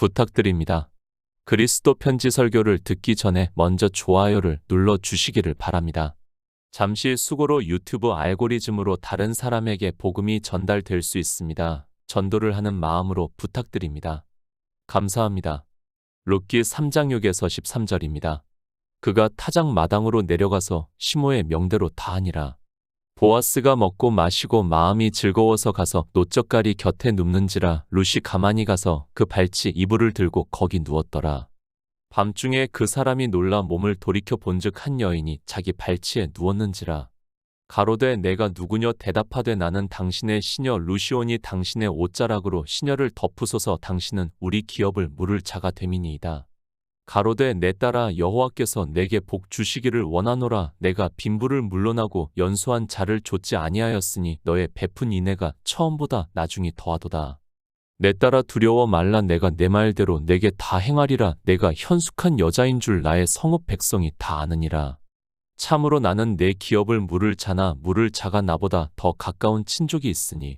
부탁드립니다. 그리스도 편지 설교를 듣기 전에 먼저 좋아요를 눌러 주시기를 바랍니다. 잠시 수고로 유튜브 알고리즘으로 다른 사람에게 복음이 전달될 수 있습니다. 전도를 하는 마음으로 부탁드립니다. 감사합니다. 룻기 3장 6에서 13절입니다. 그가 타작 마당으로 내려가서 시므의 명대로 다하니라. 보아스가 먹고 마시고 마음이 즐거워서 가서 노젓가리 곁에 눕는지라 룻이 가만히 가서 그 발치 이불을 들고 거기 누웠더라. 밤중에 그 사람이 놀라 몸을 돌이켜 본즉 한 여인이 자기 발치에 누웠는지라. 가로되 내가 누구냐 대답하되 나는 당신의 시녀 룻이오니 당신의 옷자락으로 시녀를 덮으소서 당신은 우리 기업을 물을 자가 됨이니이다. 가로되 내 딸아 여호와께서 내게 복 주시기를 원하노라. 내가 빈부를 물러나고 연소한 자를 좇지 아니하였으니 너의 베푼 인애가 처음보다 나중이 더하도다. 내 딸아 두려워 말라. 내가 내 말대로 내게 다 행하리라. 내가 현숙한 여자인 줄 나의 성읍 백성이 다 아느니라. 참으로 나는 내 기업을 물을 자나 물을 자가 나보다 더 가까운 친족이 있으니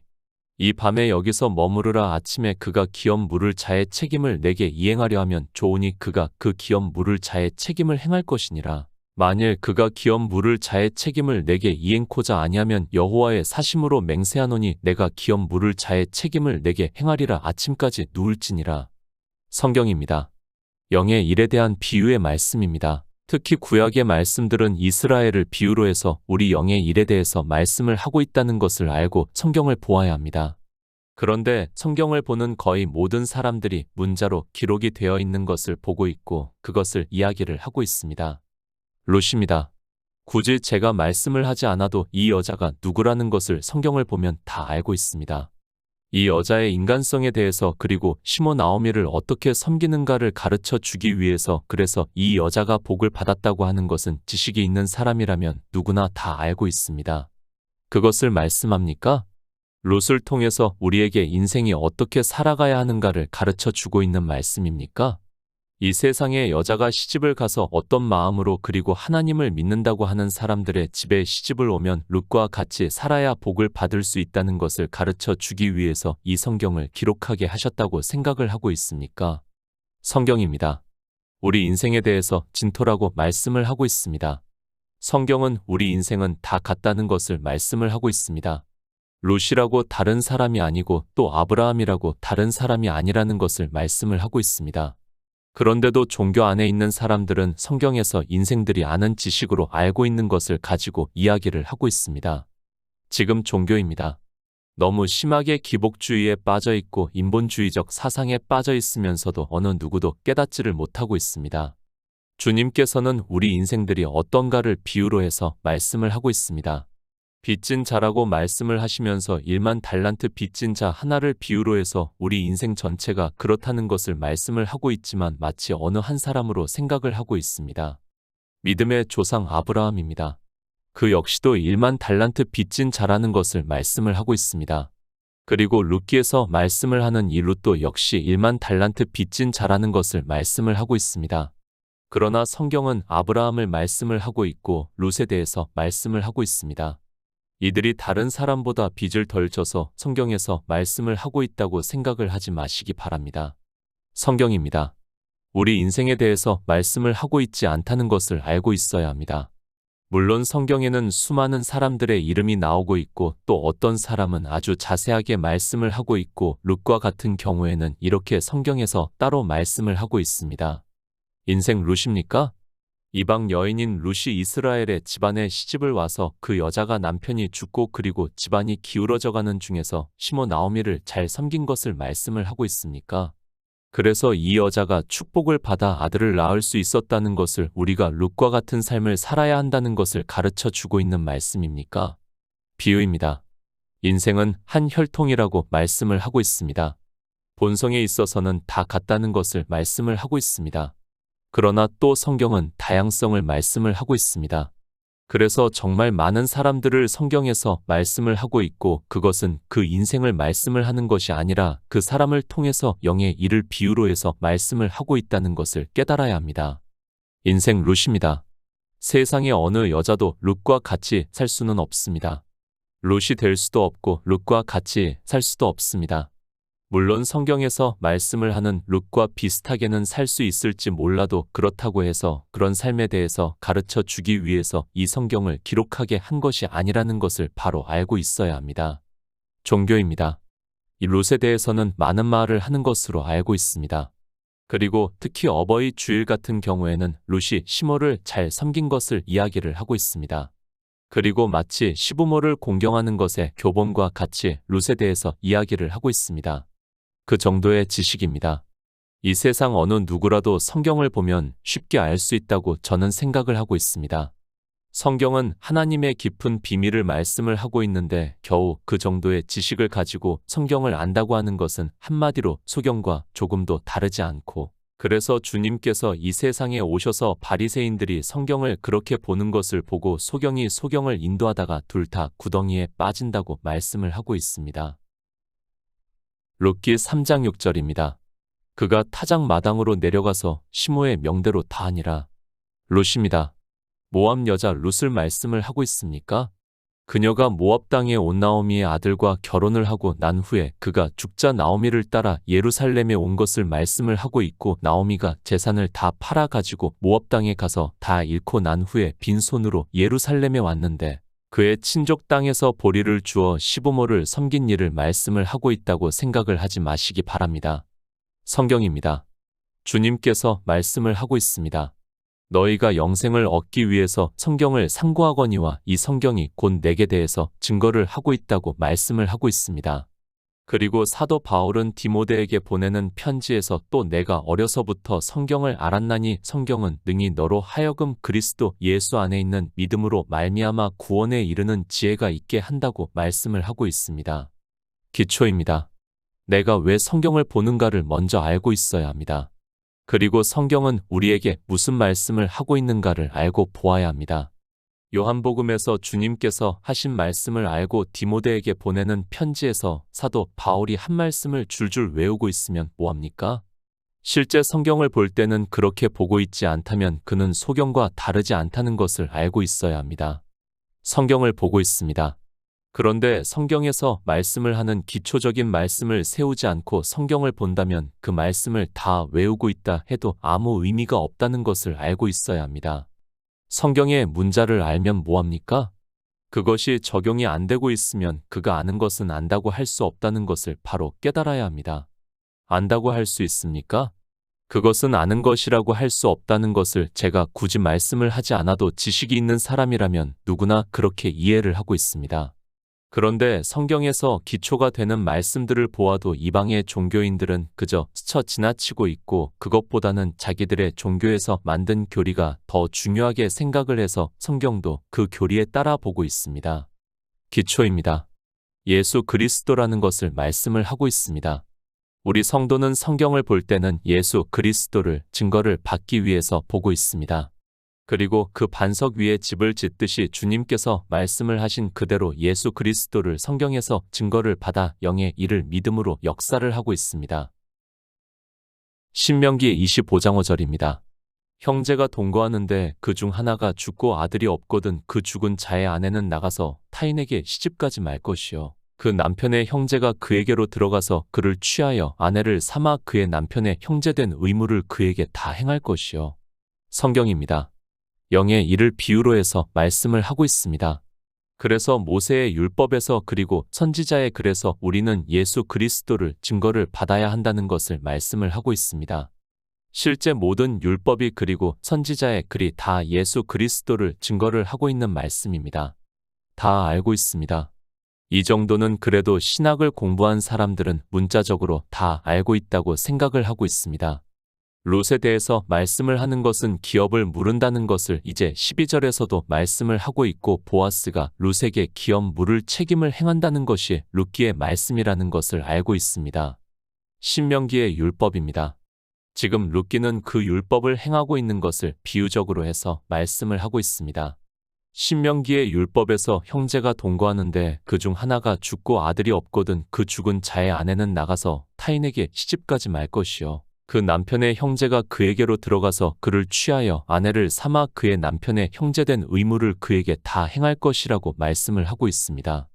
이 밤에 여기서 머무르라. 아침에 그가 기업 물을 자의 책임을 내게 이행하려 하면 좋으니 그가 그 기업 물을 자의 책임을 행할 것이니라. 만일 그가 기업 물을 자의 책임을 내게 이행코자 아니하면 여호와의 사심으로 맹세하노니 내가 기업 물을 자의 책임을 내게 행하리라. 아침까지 누울지니라. 성경입니다. 영의 일에 대한 비유의 말씀입니다. 특히 구약의 말씀들은 이스라엘을 비유로 해서 우리 영의 일에 대해서 말씀을 하고 있다는 것을 알고 성경을 보아야 합니다. 그런데 성경을 보는 거의 모든 사람들이 문자로 기록이 되어 있는 것을 보고 있고 그것을 이야기를 하고 있습니다. 룻입니다. 굳이 제가 말씀을 하지 않아도 이 여자가 누구라는 것을 성경을 보면 다 알고 있습니다. 이 여자의 인간성에 대해서 그리고 시므 나오미를 어떻게 섬기는가를 가르쳐 주기 위해서 그래서 이 여자가 복을 받았다고 하는 것은 지식이 있는 사람이라면 누구나 다 알고 있습니다. 그것을 말씀합니까? 룻을 통해서 우리에게 인생이 어떻게 살아가야 하는가를 가르쳐 주고 있는 말씀입니까? 이 세상에 여자가 시집을 가서 어떤 마음으로 그리고 하나님을 믿는다고 하는 사람들의 집에 시집을 오면 룻과 같이 살아야 복을 받을 수 있다는 것을 가르쳐 주기 위해서 이 성경을 기록하게 하셨다고 생각을 하고 있습니까? 성경입니다. 우리 인생에 대해서 진토라고 말씀을 하고 있습니다. 성경은 우리 인생은 다 같다는 것을 말씀을 하고 있습니다. 룻이라고 다른 사람이 아니고 또 아브라함이라고 다른 사람이 아니라는 것을 말씀을 하고 있습니다. 그런데도 종교 안에 있는 사람들은 성경에서 인생들이 아는 지식으로 알고 있는 것을 가지고 이야기를 하고 있습니다. 지금 종교입니다. 너무 심하게 기복주의에 빠져 있고 인본주의적 사상에 빠져 있으면서도 어느 누구도 깨닫지를 못하고 있습니다. 주님께서는 우리 인생들이 어떤가를 비유로 해서 말씀을 하고 있습니다. 빚진 자라고 말씀을 하시면서 1만 달란트 빚진 자 하나를 비유로 해서 우리 인생 전체가 그렇다는 것을 말씀을 하고 있지만 마치 어느 한 사람으로 생각을 하고 있습니다. 믿음의 조상 아브라함입니다. 그 역시도 1만 달란트 빚진 자라는 것을 말씀을 하고 있습니다. 그리고 룻기에서 말씀을 하는 이 룻도 역시 1만 달란트 빚진 자라는 것을 말씀을 하고 있습니다. 그러나 성경은 아브라함을 말씀을 하고 있고 룻에 대해서 말씀을 하고 있습니다. 이들이 다른 사람보다 빚을 덜 져서 성경에서 말씀을 하고 있다고 생각을 하지 마시기 바랍니다. 성경입니다. 우리 인생에 대해서 말씀을 하고 있지 않다는 것을 알고 있어야 합니다. 물론 성경에는 수많은 사람들의 이름이 나오고 있고 또 어떤 사람은 아주 자세하게 말씀을 하고 있고 룻과 같은 경우에는 이렇게 성경에서 따로 말씀을 하고 있습니다. 인생 룻입니까? 이방 여인인 룻이 이스라엘의 집안에 시집을 와서 그 여자가 남편이 죽고 그리고 집안이 기울어져가는 중에서 시므 나오미를 잘 섬긴 것을 말씀을 하고 있습니까? 그래서 이 여자가 축복을 받아 아들을 낳을 수 있었다는 것을 우리가 룻과 같은 삶을 살아야 한다는 것을 가르쳐 주고 있는 말씀입니까? 비유입니다. 인생은 한 혈통이라고 말씀을 하고 있습니다. 본성에 있어서는 다 같다는 것을 말씀을 하고 있습니다. 그러나 또 성경은 다양성을 말씀을 하고 있습니다. 그래서 정말 많은 사람들을 성경에서 말씀을 하고 있고 그것은 그 인생을 말씀을 하는 것이 아니라 그 사람을 통해서 영의 일을 비유로 해서 말씀을 하고 있다는 것을 깨달아야 합니다. 인생 룻입니다. 세상의 어느 여자도 룻과 같이 살 수는 없습니다. 룻이 될 수도 없고 룻과 같이 살 수도 없습니다. 물론 성경에서 말씀을 하는 룻과 비슷하게는 살 수 있을지 몰라도 그렇다고 해서 그런 삶에 대해서 가르쳐 주기 위해서 이 성경을 기록하게 한 것이 아니라는 것을 바로 알고 있어야 합니다. 종교입니다. 이 룻에 대해서는 많은 말을 하는 것으로 알고 있습니다. 그리고 특히 어버이 주일 같은 경우에는 룻이 시므를 잘 섬긴 것을 이야기를 하고 있습니다. 그리고 마치 시부모를 공경하는 것의 교본과 같이 룻에 대해서 이야기를 하고 있습니다. 그 정도의 지식입니다. 이 세상 어느 누구라도 성경을 보면 쉽게 알 수 있다고 저는 생각을 하고 있습니다. 성경은 하나님의 깊은 비밀을 말씀을 하고 있는데 겨우 그 정도의 지식을 가지고 성경을 안다고 하는 것은 한마디로 소경과 조금도 다르지 않고, 그래서 주님께서 이 세상에 오셔서 바리새인들이 성경을 그렇게 보는 것을 보고 소경이 소경을 인도하다가 둘 다 구덩이에 빠진다고 말씀을 하고 있습니다. 룻기 3장 6절입니다. 그가 타작 마당으로 내려가서 시므의 명대로 다 하니라. 룻입니다. 모압 여자 룻을 말씀을 하고 있습니까? 그녀가 모압 땅의 온 나오미의 아들과 결혼을 하고 난 후에 그가 죽자 나오미를 따라 예루살렘에 온 것을 말씀을 하고 있고, 나오미가 재산을 다 팔아 가지고 모압 땅에 가서 다 잃고 난 후에 빈손으로 예루살렘에 왔는데 그의 친족 땅에서 보리를 주어 시부모를 섬긴 일을 말씀을 하고 있다고 생각을 하지 마시기 바랍니다. 성경입니다. 주님께서 말씀을 하고 있습니다. 너희가 영생을 얻기 위해서 성경을 상고하거니와 이 성경이 곧 내게 대해서 증거를 하고 있다고 말씀을 하고 있습니다. 그리고 사도 바울은 디모데에게 보내는 편지에서 또 내가 어려서부터 성경을 알았나니 성경은 능히 너로 하여금 그리스도 예수 안에 있는 믿음으로 말미암아 구원에 이르는 지혜가 있게 한다고 말씀을 하고 있습니다. 기초입니다. 내가 왜 성경을 보는가를 먼저 알고 있어야 합니다. 그리고 성경은 우리에게 무슨 말씀을 하고 있는가를 알고 보아야 합니다. 요한복음에서 주님께서 하신 말씀을 알고 디모데에게 보내는 편지에서 사도 바울이 한 말씀을 줄줄 외우고 있으면 뭐합니까? 실제 성경을 볼 때는 그렇게 보고 있지 않다면 그는 소경과 다르지 않다는 것을 알고 있어야 합니다. 성경을 보고 있습니다. 그런데 성경에서 말씀을 하는 기초적인 말씀을 세우지 않고 성경을 본다면 그 말씀을 다 외우고 있다 해도 아무 의미가 없다는 것을 알고 있어야 합니다. 성경의 문자를 알면 뭐합니까? 그것이 적용이 안 되고 있으면 그가 아는 것은 안다고 할 수 없다는 것을 바로 깨달아야 합니다. 안다고 할 수 있습니까? 그것은 아는 것이라고 할 수 없다는 것을 제가 굳이 말씀을 하지 않아도 지식이 있는 사람이라면 누구나 그렇게 이해를 하고 있습니다. 그런데 성경에서 기초가 되는 말씀들을 보아도 이방의 종교인들은 그저 스쳐 지나치고 있고, 그것보다는 자기들의 종교에서 만든 교리가 더 중요하게 생각을 해서 성경도 그 교리에 따라 보고 있습니다. 기초입니다. 예수 그리스도라는 것을 말씀을 하고 있습니다. 우리 성도는 성경을 볼 때는 예수 그리스도를 증거를 받기 위해서 보고 있습니다. 그리고 그 반석 위에 집을 짓듯이 주님께서 말씀을 하신 그대로 예수 그리스도를 성경에서 증거를 받아 영의 일을 믿음으로 역사를 하고 있습니다. 신명기 25장 5절입니다. 형제가 동거하는데 그 중 하나가 죽고 아들이 없거든 그 죽은 자의 아내는 나가서 타인에게 시집가지 말 것이요. 그 남편의 형제가 그에게로 들어가서 그를 취하여 아내를 삼아 그의 남편의 형제된 의무를 그에게 다 행할 것이요. 성경입니다. 영의 일을 비유로 해서 말씀을 하고 있습니다. 그래서 모세의 율법에서 그리고 선지자의 글에서 우리는 예수 그리스도를 증거를 받아야 한다는 것을 말씀을 하고 있습니다. 실제 모든 율법이 그리고 선지자의 글이 다 예수 그리스도를 증거를 하고 있는 말씀입니다. 다 알고 있습니다. 이 정도는 그래도 신학을 공부한 사람들은 문자적으로 다 알고 있다고 생각을 하고 있습니다. 룻에 대해서 말씀을 하는 것은 기업을 물은다는 것을 이제 12절에서도 말씀을 하고 있고, 보아스가 룻에게 기업 물을 책임을 행한다는 것이 룻기의 말씀이라는 것을 알고 있습니다. 신명기의 율법입니다. 지금 룻기는 그 율법을 행하고 있는 것을 비유적으로 해서 말씀을 하고 있습니다. 신명기의 율법에서 형제가 동거하는데 그 중 하나가 죽고 아들이 없거든 그 죽은 자의 아내는 나가서 타인에게 시집가지 말 것이요. 그 남편의 형제가 그에게로 들어가서 그를 취하여 아내를 삼아 그의 남편의 형제된 의무를 그에게 다 행할 것이라고 말씀을 하고 있습니다.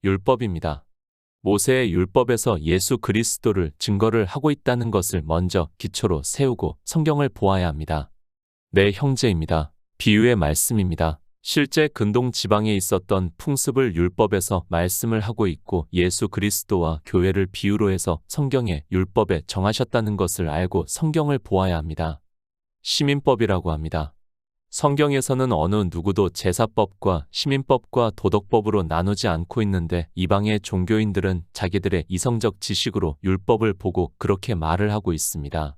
율법입니다. 모세의 율법에서 예수 그리스도를 증거를 하고 있다는 것을 먼저 기초로 세우고 성경을 보아야 합니다. 내 형제입니다. 비유의 말씀입니다. 실제 근동 지방에 있었던 풍습을 율법에서 말씀을 하고 있고 예수 그리스도와 교회를 비유로 해서 성경의 율법에 정하셨다는 것을 알고 성경을 보아야 합니다. 시민법이라고 합니다. 성경에서는 어느 누구도 제사법과 시민법과 도덕법으로 나누지 않고 있는데 이방의 종교인들은 자기들의 이성적 지식으로 율법을 보고 그렇게 말을 하고 있습니다.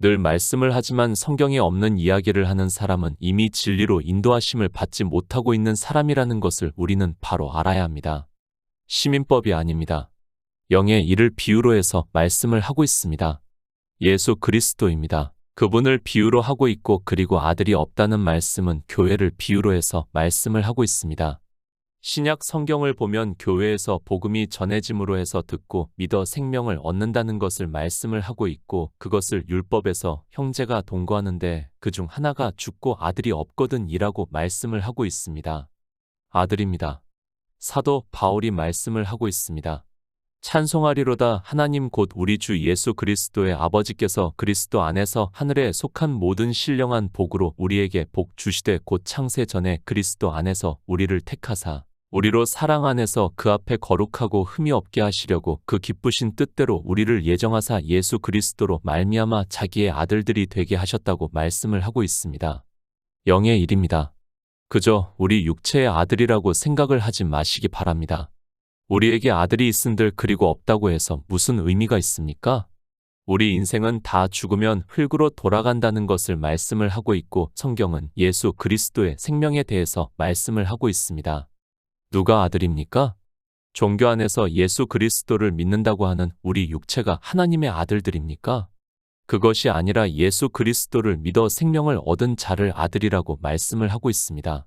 늘 말씀을 하지만 성경에 없는 이야기를 하는 사람은 이미 진리로 인도하심을 받지 못하고 있는 사람이라는 것을 우리는 바로 알아야 합니다. 시민법이 아닙니다. 영의 일을 비유로 해서 말씀을 하고 있습니다. 예수 그리스도입니다. 그분을 비유로 하고 있고 그리고 아들이 없다는 말씀은 교회를 비유로 해서 말씀을 하고 있습니다. 신약 성경을 보면 교회에서 복음이 전해짐으로 해서 듣고 믿어 생명을 얻는다는 것을 말씀을 하고 있고 그것을 율법에서 형제가 동거하는데 그중 하나가 죽고 아들이 없거든 이라고 말씀을 하고 있습니다. 아들입니다. 사도 바울이 말씀을 하고 있습니다. 찬송하리로다 하나님 곧 우리 주 예수 그리스도의 아버지께서 그리스도 안에서 하늘에 속한 모든 신령한 복으로 우리에게 복 주시되 곧 창세 전에 그리스도 안에서 우리를 택하사 우리로 사랑 안에서 그 앞에 거룩하고 흠이 없게 하시려고 그 기쁘신 뜻대로 우리를 예정하사 예수 그리스도로 말미암아 자기의 아들들이 되게 하셨다고 말씀을 하고 있습니다. 영의 일입니다. 그저 우리 육체의 아들이라고 생각을 하지 마시기 바랍니다. 우리에게 아들이 있은들 그리고 없다고 해서 무슨 의미가 있습니까? 우리 인생은 다 죽으면 흙으로 돌아간다는 것을 말씀을 하고 있고 성경은 예수 그리스도의 생명에 대해서 말씀을 하고 있습니다. 누가 아들입니까? 종교 안에서 예수 그리스도를 믿는다고 하는 우리 육체가 하나님의 아들들입니까? 그것이 아니라 예수 그리스도를 믿어 생명을 얻은 자를 아들이라고 말씀을 하고 있습니다.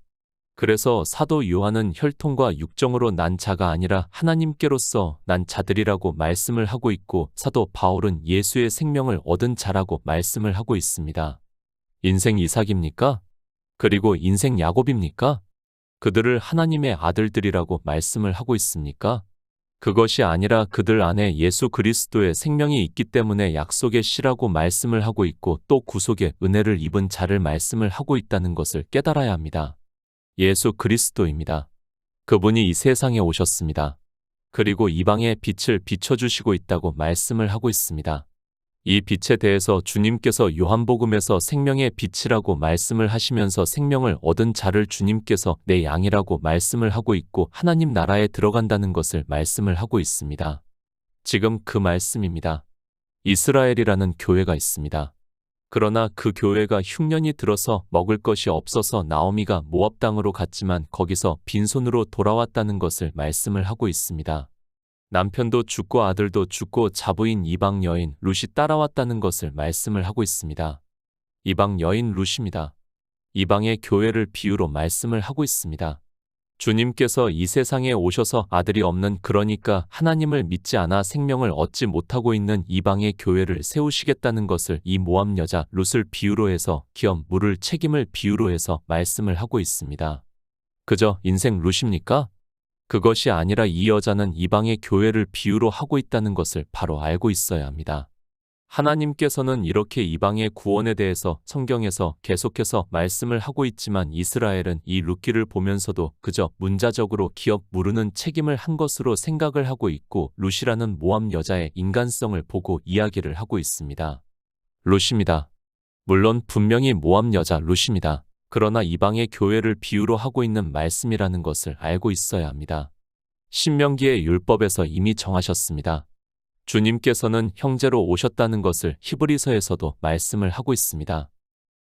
그래서 사도 요한은 혈통과 육정으로 난 자가 아니라 하나님께로서 난 자들이라고 말씀을 하고 있고 사도 바울은 예수의 생명을 얻은 자라고 말씀을 하고 있습니다. 인생 이삭입니까? 그리고 인생 야곱입니까? 그들을 하나님의 아들들이라고 말씀을 하고 있습니까? 그것이 아니라 그들 안에 예수 그리스도의 생명이 있기 때문에 약속의 씨라고 말씀을 하고 있고 또 구속의 은혜를 입은 자를 말씀을 하고 있다는 것을 깨달아야 합니다. 예수 그리스도입니다. 그분이 이 세상에 오셨습니다. 그리고 이방의 빛을 비춰주시고 있다고 말씀을 하고 있습니다. 이 빛에 대해서 주님께서 요한복음에서 생명의 빛이라고 말씀을 하시면서 생명을 얻은 자를 주님께서 내 양이라고 말씀을 하고 있고 하나님 나라에 들어간다는 것을 말씀을 하고 있습니다. 지금 그 말씀입니다. 이스라엘이라는 교회가 있습니다. 그러나 그 교회가 흉년이 들어서 먹을 것이 없어서 나오미가 모압 땅으로 갔지만 거기서 빈손으로 돌아왔다는 것을 말씀을 하고 있습니다. 남편도 죽고 아들도 죽고 자부인 이방 여인 룻이 따라왔다는 것을 말씀을 하고 있습니다. 이방 여인 룻입니다. 이방의 교회를 비유로 말씀을 하고 있습니다. 주님께서 이 세상에 오셔서 아들이 없는 그러니까 하나님을 믿지 않아 생명을 얻지 못하고 있는 이방의 교회를 세우시겠다는 것을 이 모압 여자 룻을 비유로 해서 기업 물을 책임을 비유로 해서 말씀을 하고 있습니다. 그저 인생 룻입니까? 그것이 아니라 이 여자는 이방의 교회를 비유로 하고 있다는 것을 바로 알고 있어야 합니다. 하나님께서는 이렇게 이방의 구원에 대해서 성경에서 계속해서 말씀을 하고 있지만 이스라엘은 이 룻기를 보면서도 그저 문자적으로 기업 무르는 책임을 한 것으로 생각을 하고 있고 룻이라는 모압 여자의 인간성을 보고 이야기를 하고 있습니다. 룻입니다. 물론 분명히 모압 여자 룻입니다. 그러나 이방의 교회를 비유로 하고 있는 말씀이라는 것을 알고 있어야 합니다. 신명기의 율법에서 이미 정하셨습니다. 주님께서는 형제로 오셨다는 것을 히브리서에서도 말씀을 하고 있습니다.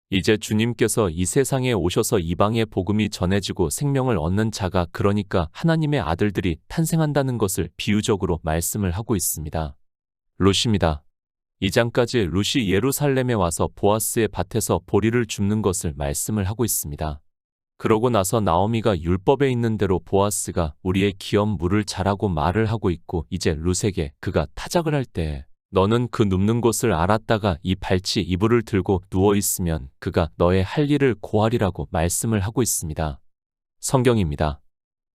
이제 주님께서 이 세상에 오셔서 이방의 복음이 전해지고 생명을 얻는 자가 그러니까 하나님의 아들들이 탄생한다는 것을 비유적으로 말씀을 하고 있습니다. 룻입니다. 2장까지 룻이 예루살렘에 와서 보아스의 밭에서 보리를 줍는 것을 말씀을 하고 있습니다. 그러고 나서 나오미가 율법에 있는 대로 보아스가 우리의 기업 물을 자라고 말을 하고 있고 이제 룻에게 그가 타작을 할 때 너는 그 눕는 곳을 알았다가 이 발치 이불을 들고 누워있으면 그가 너의 할 일을 고하리라고 말씀을 하고 있습니다. 성경입니다.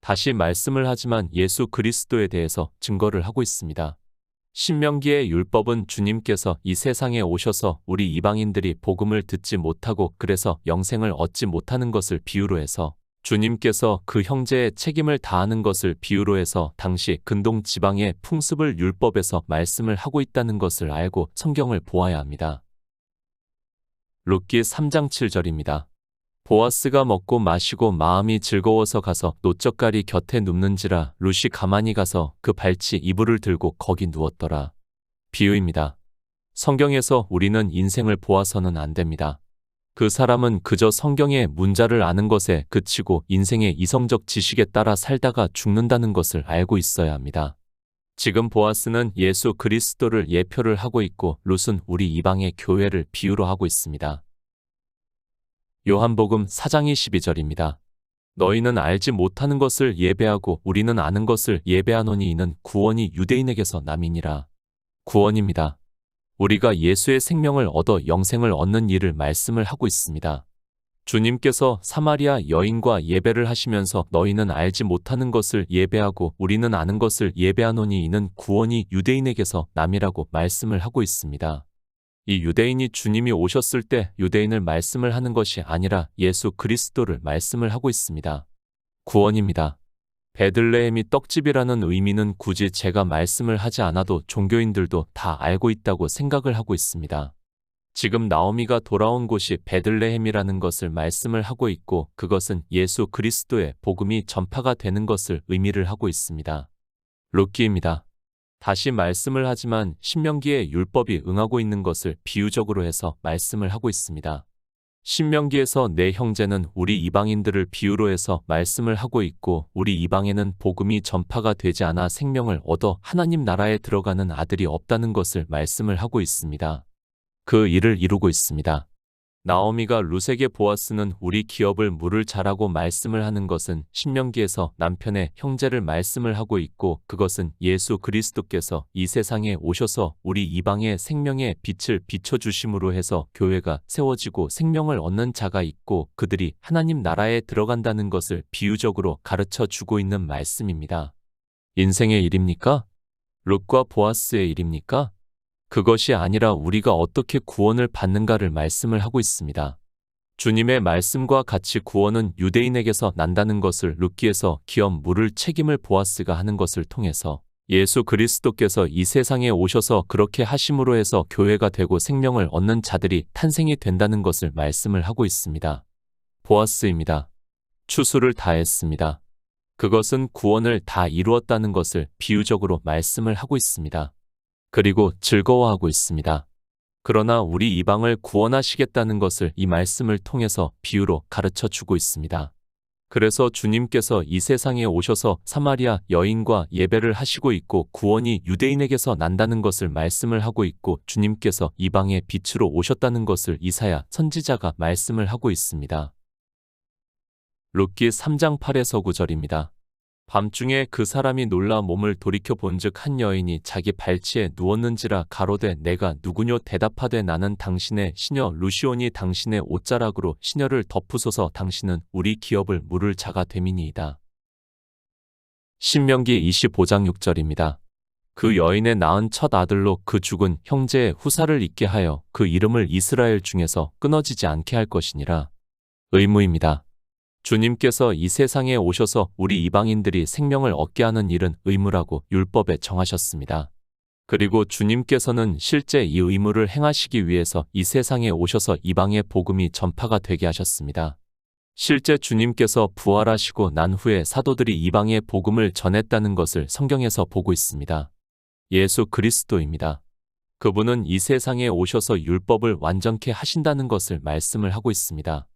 다시 말씀을 하지만 예수 그리스도에 대해서 증거를 하고 있습니다. 신명기의 율법은 주님께서 이 세상에 오셔서 우리 이방인들이 복음을 듣지 못하고 그래서 영생을 얻지 못하는 것을 비유로 해서 주님께서 그 형제의 책임을 다하는 것을 비유로 해서 당시 근동 지방의 풍습을 율법에서 말씀을 하고 있다는 것을 알고 성경을 보아야 합니다. 룻기 3장 7절입니다. 보아스가 먹고 마시고 마음이 즐거워서 가서 노젓가리 곁에 눕는지라 룻이 가만히 가서 그 발치 이불을 들고 거기 누웠더라. 비유입니다. 성경에서 우리는 인생을 보아서는 안 됩니다. 그 사람은 그저 성경의 문자를 아는 것에 그치고 인생의 이성적 지식에 따라 살다가 죽는다는 것을 알고 있어야 합니다. 지금 보아스는 예수 그리스도를 예표를 하고 있고 룻은 우리 이방의 교회를 비유로 하고 있습니다. 요한복음 4장 22절입니다. 너희는 알지 못하는 것을 예배하고 우리는 아는 것을 예배하노니 이는 구원이 유대인에게서 남이니라. 구원입니다. 우리가 예수의 생명을 얻어 영생을 얻는 일을 말씀을 하고 있습니다. 주님께서 사마리아 여인과 예배를 하시면서 너희는 알지 못하는 것을 예배하고 우리는 아는 것을 예배하노니 이는 구원이 유대인에게서 남이라고 말씀을 하고 있습니다. 이 유대인이 주님이 오셨을 때 유대인을 말씀을 하는 것이 아니라 예수 그리스도를 말씀을 하고 있습니다. 구원입니다. 베들레헴이 떡집이라는 의미는 굳이 제가 말씀을 하지 않아도 종교인들도 다 알고 있다고 생각을 하고 있습니다. 지금 나오미가 돌아온 곳이 베들레헴이라는 것을 말씀을 하고 있고 그것은 예수 그리스도의 복음이 전파가 되는 것을 의미를 하고 있습니다. 룻기입니다. 다시 말씀을 하지만 신명기의 율법이 응하고 있는 것을 비유적으로 해서 말씀을 하고 있습니다. 신명기에서 내 형제는 우리 이방인들을 비유로 해서 말씀을 하고 있고 우리 이방에는 복음이 전파가 되지 않아 생명을 얻어 하나님 나라에 들어가는 아들이 없다는 것을 말씀을 하고 있습니다. 그 일을 이루고 있습니다. 나오미가 룻에게 보아스는 우리 기업을 물을 자라고 말씀을 하는 것은 신명기에서 남편의 형제를 말씀을 하고 있고 그것은 예수 그리스도께서 이 세상에 오셔서 우리 이방의 생명의 빛을 비춰주심으로 해서 교회가 세워지고 생명을 얻는 자가 있고 그들이 하나님 나라에 들어간다는 것을 비유적으로 가르쳐 주고 있는 말씀입니다. 인생의 일입니까? 룻과 보아스의 일입니까? 그것이 아니라 우리가 어떻게 구원을 받는가를 말씀을 하고 있습니다. 주님의 말씀과 같이 구원은 유대인에게서 난다는 것을 룻기에서 기업 물을 책임을 보아스가 하는 것을 통해서 예수 그리스도께서 이 세상에 오셔서 그렇게 하심으로 해서 교회가 되고 생명을 얻는 자들이 탄생이 된다는 것을 말씀을 하고 있습니다. 보아스입니다. 추수를 다했습니다. 그것은 구원을 다 이루었다는 것을 비유적으로 말씀을 하고 있습니다. 그리고 즐거워하고 있습니다. 그러나 우리 이방을 구원하시겠다는 것을 이 말씀을 통해서 비유로 가르쳐 주고 있습니다. 그래서 주님께서 이 세상에 오셔서 사마리아 여인과 예배를 하시고 있고 구원이 유대인에게서 난다는 것을 말씀을 하고 있고 주님께서 이방의 빛으로 오셨다는 것을 이사야 선지자가 말씀을 하고 있습니다. 룻기 3장 8에서 9절입니다. 밤중에 그 사람이 놀라 몸을 돌이켜 본즉 한 여인이 자기 발치에 누웠는지라 가로되 내가 누구뇨 대답하되 나는 당신의 시녀 룻이오니 당신의 옷자락으로 시녀를 덮으소서 당신은 우리 기업을 물을 자가 됨이니이다. 신명기 25장 6절입니다. 그 여인의 낳은 첫 아들로 그 죽은 형제의 후사를 있게 하여 그 이름을 이스라엘 중에서 끊어지지 않게 할 것이니라. 의무입니다. 주님께서 이 세상에 오셔서 우리 이방인들이 생명을 얻게 하는 일은 의무라고 율법에 정하셨습니다. 그리고 주님께서는 실제 이 의무를 행하시기 위해서 이 세상에 오셔서 이방의 복음이 전파가 되게 하셨습니다. 실제 주님께서 부활하시고 난 후에 사도들이 이방의 복음을 전했다는 것을 성경에서 보고 있습니다. 예수 그리스도입니다. 그분은 이 세상에 오셔서 율법을 완전케 하신다는 것을 말씀을 하고 있습니다.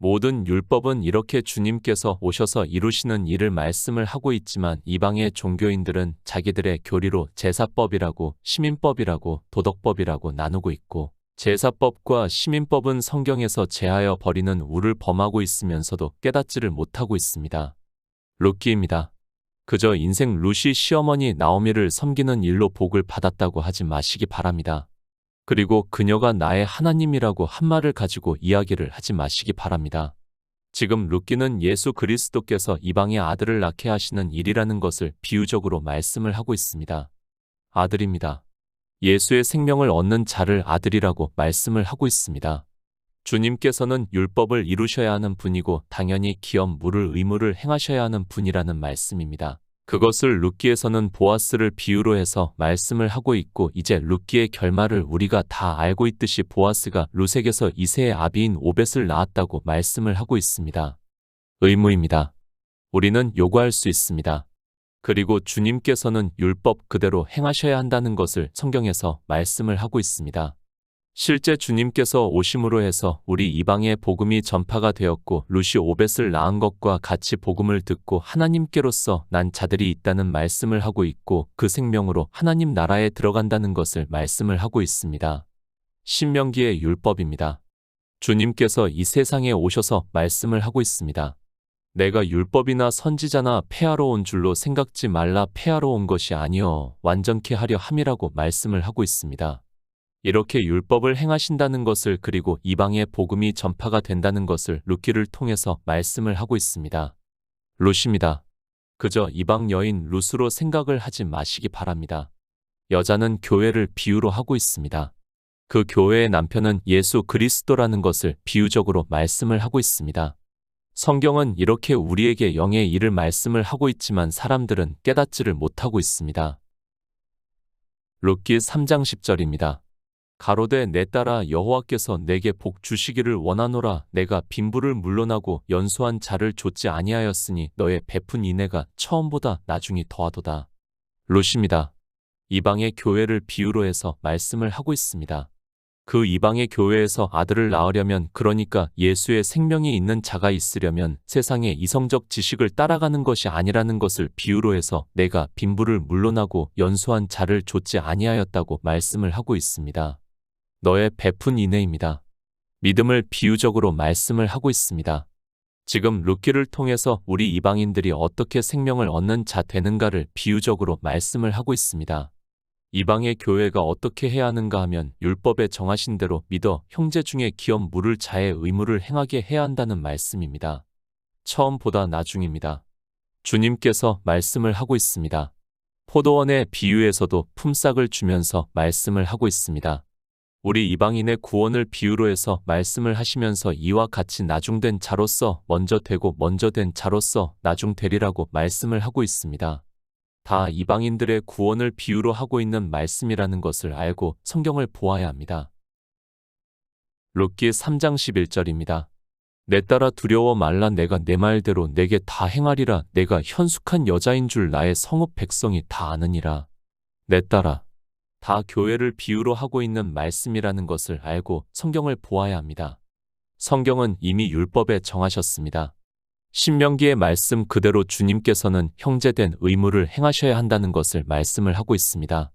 모든 율법은 이렇게 주님께서 오셔서 이루시는 일을 말씀을 하고 있지만 이방의 종교인들은 자기들의 교리로 제사법이라고 시민법이라고 도덕법이라고 나누고 있고 제사법과 시민법은 성경에서 제하여 버리는 우를 범하고 있으면서도 깨닫지를 못하고 있습니다. 룻기입니다. 그저 인생 룻이 시어머니 나오미를 섬기는 일로 복을 받았다고 하지 마시기 바랍니다. 그리고 그녀가 나의 하나님이라고 한 말을 가지고 이야기를 하지 마시기 바랍니다. 지금 룻기는 예수 그리스도께서 이방의 아들을 낳게 하시는 일이라는 것을 비유적으로 말씀을 하고 있습니다. 아들입니다. 예수의 생명을 얻는 자를 아들이라고 말씀을 하고 있습니다. 주님께서는 율법을 이루셔야 하는 분이고 당연히 기업 물을 의무를 행하셔야 하는 분이라는 말씀입니다. 그것을 룻기에서는 보아스를 비유로 해서 말씀을 하고 있고 이제 룻기의 결말을 우리가 다 알고 있듯이 보아스가 룻에게서 이세의 아비인 오벳을 낳았다고 말씀을 하고 있습니다. 의무입니다. 우리는 요구할 수 있습니다. 그리고 주님께서는 율법 그대로 행하셔야 한다는 것을 성경에서 말씀을 하고 있습니다. 실제 주님께서 오심으로 해서 우리 이방의 복음이 전파가 되었고 룻이 오벳을 낳은 것과 같이 복음을 듣고 하나님께로서 난 자들이 있다는 말씀을 하고 있고 그 생명으로 하나님 나라에 들어간다는 것을 말씀을 하고 있습니다. 신명기의 율법입니다. 주님께서 이 세상에 오셔서 말씀을 하고 있습니다. 내가 율법이나 선지자나 폐하러 온 줄로 생각지 말라. 폐하러 온 것이 아니여 완전케 하려 함이라고 말씀을 하고 있습니다. 이렇게 율법을 행하신다는 것을 그리고 이방의 복음이 전파가 된다는 것을 룻기를 통해서 말씀을 하고 있습니다. 룻입니다. 그저 이방 여인 룻으로 생각을 하지 마시기 바랍니다. 여자는 교회를 비유로 하고 있습니다. 그 교회의 남편은 예수 그리스도라는 것을 비유적으로 말씀을 하고 있습니다. 성경은 이렇게 우리에게 영의 일을 말씀을 하고 있지만 사람들은 깨닫지를 못하고 있습니다. 룻기 3장 10절입니다. 가로되 내 딸아 여호와께서 내게 복 주시기를 원하노라. 내가 빈부를 물론하고 연소한 자를 좇지 아니하였으니 너의 베푼 인애가 처음보다 나중이 더하도다. 룻입니다. 이방의 교회를 비유로 해서 말씀을 하고 있습니다. 그 이방의 교회에서 아들을 낳으려면 그러니까 예수의 생명이 있는 자가 있으려면 세상의 이성적 지식을 따라가는 것이 아니라는 것을 비유로 해서 내가 빈부를 물론하고 연소한 자를 좇지 아니하였다고 말씀을 하고 있습니다. 너의 베푼 인애입니다. 믿음을 비유적으로 말씀을 하고 있습니다. 지금 룻기를 통해서 우리 이방인들이 어떻게 생명을 얻는 자 되는가를 비유적으로 말씀을 하고 있습니다. 이방의 교회가 어떻게 해야 하는가 하면 율법에 정하신 대로 믿어 형제 중에 기업 물을 자의 의무를 행하게 해야 한다는 말씀입니다. 처음보다 나중입니다. 주님께서 말씀을 하고 있습니다. 포도원의 비유에서도 품삯을 주면서 말씀을 하고 있습니다. 우리 이방인의 구원을 비유로 해서 말씀을 하시면서 이와 같이 나중된 자로서 먼저 되고 먼저 된 자로서 나중되리라고 말씀을 하고 있습니다. 다 이방인들의 구원을 비유로 하고 있는 말씀이라는 것을 알고 성경을 보아야 합니다. 룻기 3장 11절입니다. 내 딸아 두려워 말라. 내가 내 말대로 내게 다 행하리라. 내가 현숙한 여자인 줄 나의 성읍 백성이 다 아느니라. 내 딸아. 다 교회를 비유로 하고 있는 말씀이라는 것을 알고 성경을 보아야 합니다. 성경은 이미 율법에 정하셨습니다. 신명기의 말씀 그대로 주님께서는 형제된 의무를 행하셔야 한다는 것을 말씀을 하고 있습니다.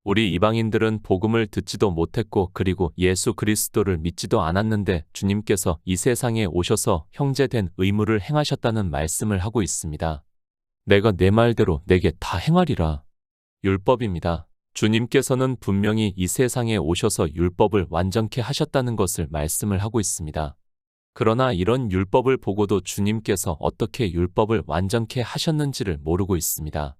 우리 이방인들은 복음을 듣지도 못했고 그리고 예수 그리스도를 믿지도 않았는데 주님께서 이 세상에 오셔서 형제된 의무를 행하셨다는 말씀을 하고 있습니다. 내가 내 말대로 내게 다 행하리라. 율법입니다. 주님께서는 분명히 이 세상에 오셔서 율법을 완전케 하셨다는 것을 말씀을 하고 있습니다. 그러나 이런 율법을 보고도 주님께서 어떻게 율법을 완전케 하셨는지를 모르고 있습니다.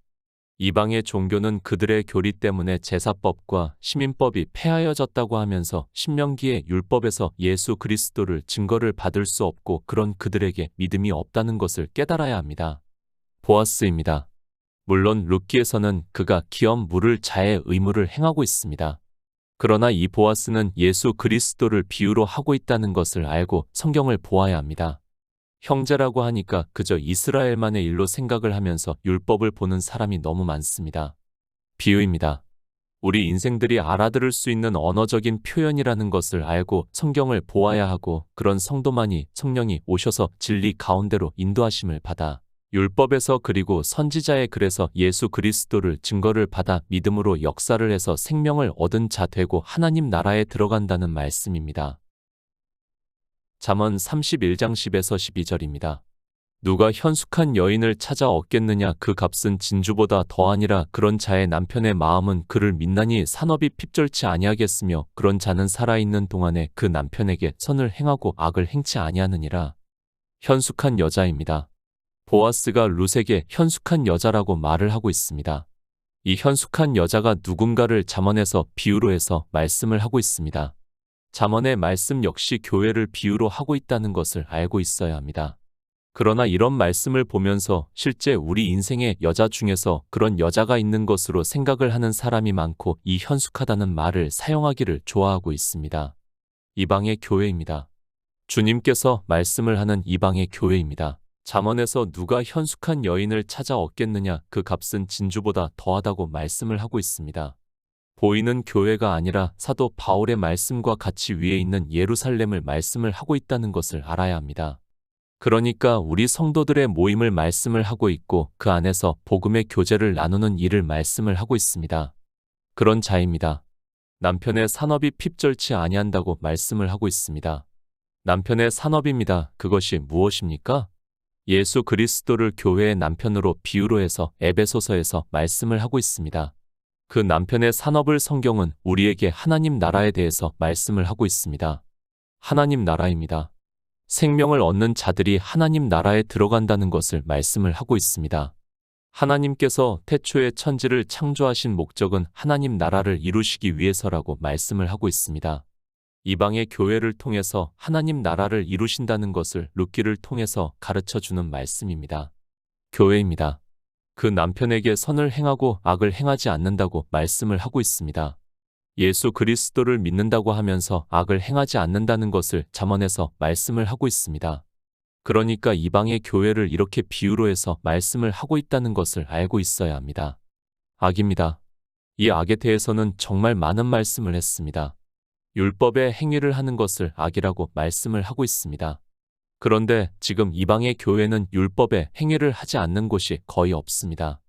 이방의 종교는 그들의 교리 때문에 제사법과 시민법이 폐하여졌다고 하면서 신명기의 율법에서 예수 그리스도를 증거를 받을 수 없고 그런 그들에게 믿음이 없다는 것을 깨달아야 합니다. 보아스입니다. 물론 룻기에서는 그가 기업 물을 자의 의무를 행하고 있습니다. 그러나 이 보아스는 예수 그리스도를 비유로 하고 있다는 것을 알고 성경을 보아야 합니다. 형제라고 하니까 그저 이스라엘만의 일로 생각을 하면서 율법을 보는 사람이 너무 많습니다. 비유입니다. 우리 인생들이 알아들을 수 있는 언어적인 표현이라는 것을 알고 성경을 보아야 하고 그런 성도만이 성령이 오셔서 진리 가운데로 인도하심을 받아 율법에서 그리고 선지자의 글에서 예수 그리스도를 증거를 받아 믿음으로 역사를 해서 생명을 얻은 자 되고 하나님 나라에 들어간다는 말씀입니다. 잠언 31장 10에서 12절입니다. 누가 현숙한 여인을 찾아 얻겠느냐? 그 값은 진주보다 더하니라. 그런 자의 남편의 마음은 그를 믿나니 산업이 핍절치 아니하겠으며 그런 자는 살아있는 동안에 그 남편에게 선을 행하고 악을 행치 아니하느니라. 현숙한 여자입니다. 보아스가 룻에게 현숙한 여자라고 말을 하고 있습니다. 이 현숙한 여자가 누군가를 잠언에서 비유로 해서 말씀을 하고 있습니다. 잠언의 말씀 역시 교회를 비유로 하고 있다는 것을 알고 있어야 합니다. 그러나 이런 말씀을 보면서 실제 우리 인생의 여자 중에서 그런 여자가 있는 것으로 생각을 하는 사람이 많고 이 현숙하다는 말을 사용하기를 좋아하고 있습니다. 이방의 교회입니다. 주님께서 말씀을 하는 이방의 교회입니다. 잠언에서 누가 현숙한 여인을 찾아 얻겠느냐 그 값은 진주보다 더하다고 말씀을 하고 있습니다. 보이는 교회가 아니라 사도 바울의 말씀과 같이 위에 있는 예루살렘을 말씀을 하고 있다는 것을 알아야 합니다. 그러니까 우리 성도들의 모임을 말씀을 하고 있고 그 안에서 복음의 교제를 나누는 일을 말씀을 하고 있습니다. 그런 자입니다. 남편의 산업이 핍절치 아니한다고 말씀을 하고 있습니다. 남편의 산업입니다. 그것이 무엇입니까? 예수 그리스도를 교회의 남편으로 비유로 해서 에베소서에서 말씀을 하고 있습니다. 그 남편의 산업을 성경은 우리에게 하나님 나라에 대해서 말씀을 하고 있습니다. 하나님 나라입니다. 생명을 얻는 자들이 하나님 나라에 들어간다는 것을 말씀을 하고 있습니다. 하나님께서 태초에 천지를 창조하신 목적은 하나님 나라를 이루시기 위해서라고 말씀을 하고 있습니다. 이방의 교회를 통해서 하나님 나라를 이루신다는 것을 룻기를 통해서 가르쳐주는 말씀입니다. 교회입니다. 그 남편에게 선을 행하고 악을 행하지 않는다고 말씀을 하고 있습니다. 예수 그리스도를 믿는다고 하면서 악을 행하지 않는다는 것을 잠언에서 말씀을 하고 있습니다. 그러니까 이방의 교회를 이렇게 비유로 해서 말씀을 하고 있다는 것을 알고 있어야 합니다. 악입니다. 이 악에 대해서는 정말 많은 말씀을 했습니다. 율법의 행위를 하는 것을 악이라고 말씀을 하고 있습니다. 그런데 지금 이방의 교회는 율법의 행위를 하지 않는 곳이 거의 없습니다.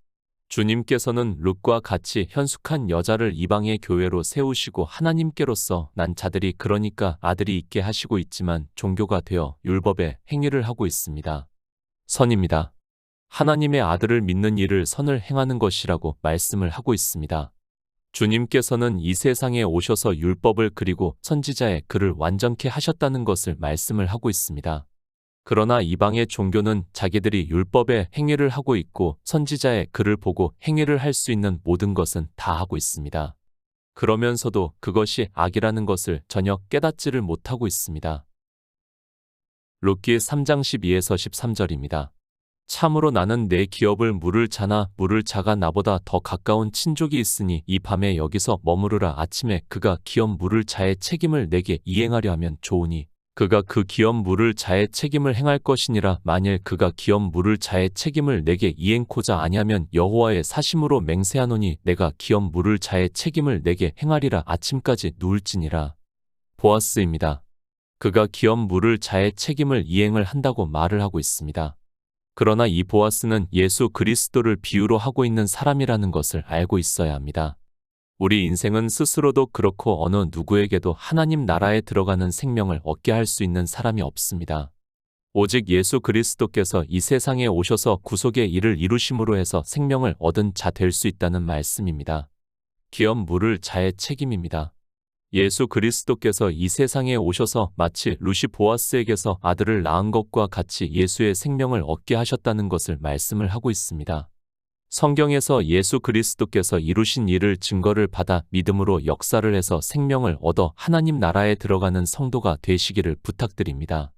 주님께서는 룻과 같이 현숙한 여자를 이방의 교회로 세우시고 하나님께로서 난 자들이 그러니까 아들이 있게 하시고 있지만 종교가 되어 율법의 행위를 하고 있습니다. 선입니다. 하나님의 아들을 믿는 일을 선을 행하는 것이라고 말씀을 하고 있습니다. 주님께서는 이 세상에 오셔서 율법을 그리고 선지자의 글을 완전케 하셨다는 것을 말씀을 하고 있습니다. 그러나 이방의 종교는 자기들이 율법의 행위를 하고 있고 선지자의 글을 보고 행위를 할 수 있는 모든 것은 다 하고 있습니다. 그러면서도 그것이 악이라는 것을 전혀 깨닫지를 못하고 있습니다. 룻기 3장 12에서 13절입니다. 참으로 나는 내 기업을 물을 자나 물을 자가 나보다 더 가까운 친족이 있으니 이 밤에 여기서 머무르라. 아침에 그가 기업 물을 자의 책임을 내게 이행하려 하면 좋으니 그가 그 기업 물을 자의 책임을 행할 것이니라. 만일 그가 기업 물을 자의 책임을 내게 이행코자 아니하면 여호와의 사심으로 맹세하노니 내가 기업 물을 자의 책임을 내게 행하리라. 아침까지 누울지니라. 보아스입니다. 그가 기업 물을 자의 책임을 이행을 한다고 말을 하고 있습니다. 그러나 이 보아스는 예수 그리스도를 비유로 하고 있는 사람이라는 것을 알고 있어야 합니다. 우리 인생은 스스로도 그렇고 어느 누구에게도 하나님 나라에 들어가는 생명을 얻게 할 수 있는 사람이 없습니다. 오직 예수 그리스도께서 이 세상에 오셔서 구속의 일을 이루심으로 해서 생명을 얻은 자 될 수 있다는 말씀입니다. 기업 물을 자의 책임입니다. 예수 그리스도께서 이 세상에 오셔서 마치 룻이 보아스에게서 아들을 낳은 것과 같이 예수의 생명을 얻게 하셨다는 것을 말씀을 하고 있습니다. 성경에서 예수 그리스도께서 이루신 일을 증거를 받아 믿음으로 역사를 해서 생명을 얻어 하나님 나라에 들어가는 성도가 되시기를 부탁드립니다.